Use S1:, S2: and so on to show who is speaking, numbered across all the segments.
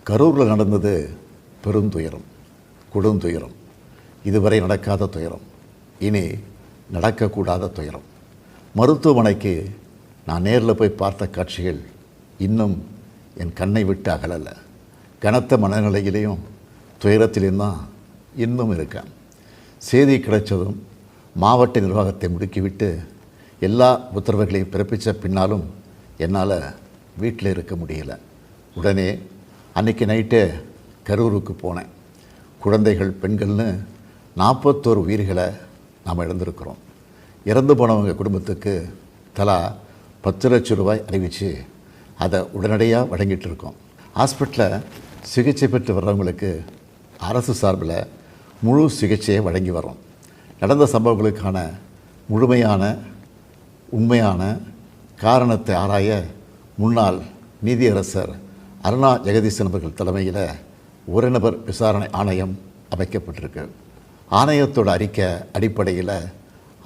S1: கரூரில் நடந்தது பெருந்துயரம், கொடுந்துயரம். இதுவரை நடக்காத துயரம், இனி நடக்கக்கூடாத துயரம். மருத்துவமனைக்கு நான் நேரில் போய் பார்த்த காட்சிகள் இன்னும் என் கண்ணை விட்டு அகலலை. கனத்த மனநிலையிலையும் துயரத்திலையும் தான் இன்னும் இருக்கேன். செய்தி கிடைச்சதும் மாவட்ட நிர்வாகத்தை முடுக்கிவிட்டு எல்லா உத்தரவுகளையும் பிறப்பித்த பின்னாலும் என்னால் வீட்டில் இருக்க முடியல. உடனே அன்றைக்கி நைட்டே கரூருக்கு போனேன். குழந்தைகள், பெண்கள்னு 41 உயிர்களை நாம் இழந்திருக்கிறோம். இறந்து போனவங்க குடும்பத்துக்கு தலா 10 லட்சம் ரூபாய் அறிவித்து அதை உடனடியாக வழங்கிட்டு இருக்கோம். ஹாஸ்பிட்டலில் சிகிச்சை பெற்று வர்றவங்களுக்கு அரசு சார்பில் முழு சிகிச்சையை வழங்கி வரோம். நடந்த சம்பவங்களுக்கான முழுமையான உண்மையான காரணத்தை ஆராய முன்னாள் நீதியரசர் அருணா ஜெகதீசன் அவர்கள் தலைமையில் ஒரு நபர் விசாரணை ஆணையம் அமைக்கப்பட்டிருக்கு. ஆணையத்தோட அறிக்கை அடிப்படையில்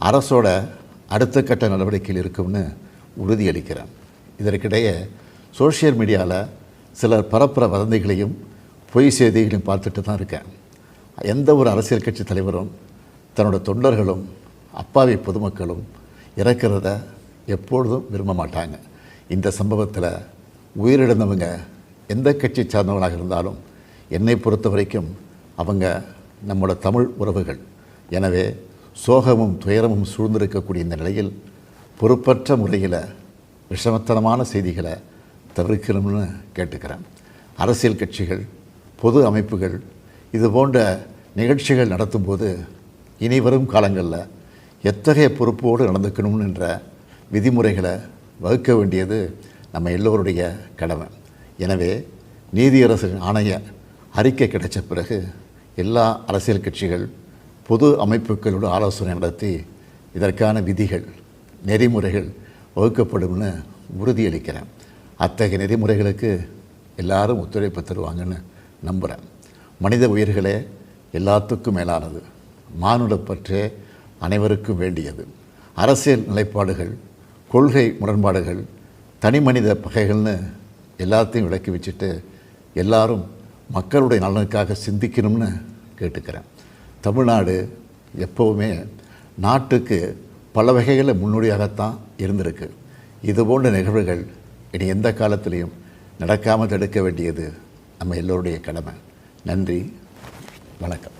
S1: அரசோட அடுத்த கட்ட நடவடிக்கையில் இருக்கும்னு உறுதியளிக்கிறேன். இதற்கிடையே சோஷியல் மீடியாவில் சிலர் பரப்புற வதந்திகளையும் பொய் செய்திகளையும் பார்த்துட்டு தான் இருக்கேன். எந்த ஒரு அரசியல் கட்சி தலைவரும் தன்னோட தொண்டர்களும் அப்பாவி பொதுமக்களும் இறக்கிறத எப்பொழுதும் விரும்ப மாட்டாங்க. இந்த சம்பவத்தில் உயிரிழந்தவங்க எந்த கட்சி சார்ந்தவங்களாக இருந்தாலும் என்னை பொறுத்த வரைக்கும் அவங்க நம்மளோட தமிழ் உறவுகள். எனவே சோகமும் துயரமும் சூழ்ந்திருக்கக்கூடிய இந்த நிலையில் பொறுப்பற்ற முறையில் விஷமத்தனமான செய்திகளை தவிர்க்கணும்னு கேட்டுக்கிறேன். அரசியல் கட்சிகள், பொது அமைப்புகள் இது போன்ற நிகழ்ச்சிகள் நடத்தும்போது இனி வரும் காலங்களில் எத்தகைய பொறுப்போடு நடந்துக்கணும்ன்ற விதிமுறைகளை வகுக்க வேண்டியது நம்ம எல்லோருடைய கடமை. எனவே நீதியரசர் ஆணைய அறிக்கை கிடைச்ச பிறகு எல்லா அரசியல் கட்சிகள், பொது அமைப்புகளோடு ஆலோசனை நடத்தி இதற்கான விதிகள், நெறிமுறைகள் வகுக்கப்படும்னு உறுதியளிக்கிறேன். அத்தகைய நெறிமுறைகளுக்கு எல்லாரும் ஒத்துழைப்பு தருவாங்கன்னு நம்புகிறேன். மனித உயிர்களே எல்லாத்துக்கும் மேலானது. மானுடப்பற்றே அனைவருக்கும் வேண்டியது. அரசியல் நிலைப்பாடுகள், கொள்கை முரண்பாடுகள், தனி மனித பகைகள்னு எல்லாத்தையும் விலக்கி வச்சுட்டு எல்லாரும் மக்களுடைய நலனுக்காக சிந்திக்கணும்னு கேட்டுக்கிறேன். தமிழ்நாடு எப்போவுமே நாட்டுக்கு பல வகைகளில் முன்னோடியாகத்தான் இருந்திருக்கு. இதுபோன்ற நிகழ்வுகள் இனி எந்த காலத்திலையும் நடக்காமல் தடுக்க வேண்டியது நம்ம எல்லோருடைய கடமை. நன்றி, வணக்கம்.